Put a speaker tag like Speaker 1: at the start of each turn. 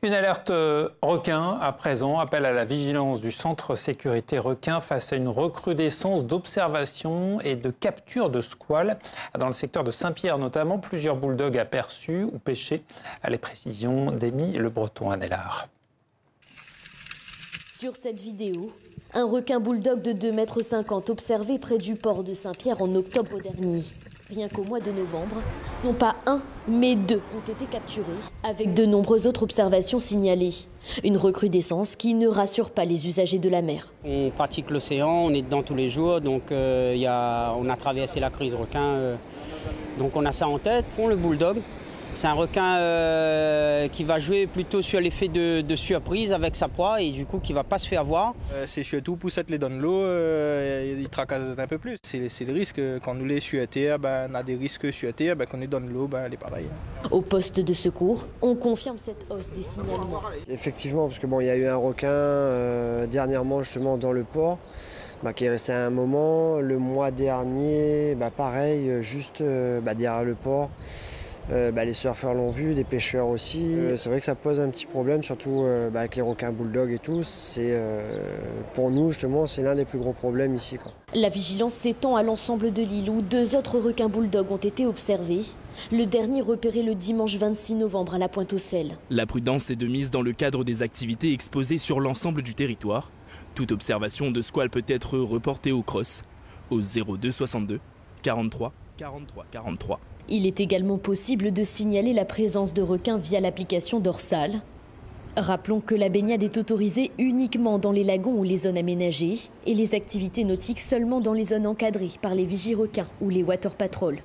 Speaker 1: Une alerte requin à présent, appel à la vigilance du centre sécurité requin face à une recrudescence d'observation et de capture de squales. Dans le secteur de Saint-Pierre notamment, plusieurs bulldogs aperçus ou pêchés. Les précisions d'Amy Le Breton à Nellard.
Speaker 2: Sur cette vidéo, un requin bulldog de 2,50 m observé près du port de Saint-Pierre en octobre dernier. Rien qu'au mois de novembre, non pas un, mais deux ont été capturés, avec de nombreuses autres observations signalées. Une recrudescence qui ne rassure pas les usagers de la mer.
Speaker 3: On pratique l'océan, on est dedans tous les jours, donc on a traversé la crise requin, donc on a ça en tête. Pour le bulldog, c'est un requin qui va jouer plutôt sur l'effet de surprise avec sa proie et du coup qui ne va pas se faire voir.
Speaker 4: C'est surtout poussette les donne l'eau, il tracasse un peu plus. C'est le risque, quand nous les suéter, on a des risques suéter, quand on est dans l'eau, elle est pareil.
Speaker 2: Au poste de secours, on confirme cette hausse des signalements.
Speaker 5: Effectivement, parce que il y a eu un requin dernièrement justement dans le port. Qui est resté un moment. Le mois dernier, pareil, juste derrière le port. Les surfeurs l'ont vu, des pêcheurs aussi. C'est vrai que ça pose un petit problème, surtout avec les requins bulldog et tout. Pour nous, justement, c'est l'un des plus gros problèmes ici, quoi.
Speaker 2: La vigilance s'étend à l'ensemble de l'île où 2 autres requins bulldog ont été observés. Le dernier repéré le dimanche 26 novembre à la Pointe-aux-Sels.
Speaker 6: La prudence est de mise dans le cadre des activités exposées sur l'ensemble du territoire. Toute observation de squale peut être reportée au CROSS au 02 62 43 43 43.
Speaker 2: Il est également possible de signaler la présence de requins via l'application dorsale. Rappelons que la baignade est autorisée uniquement dans les lagons ou les zones aménagées et les activités nautiques seulement dans les zones encadrées par les vigies requins ou les water patrol.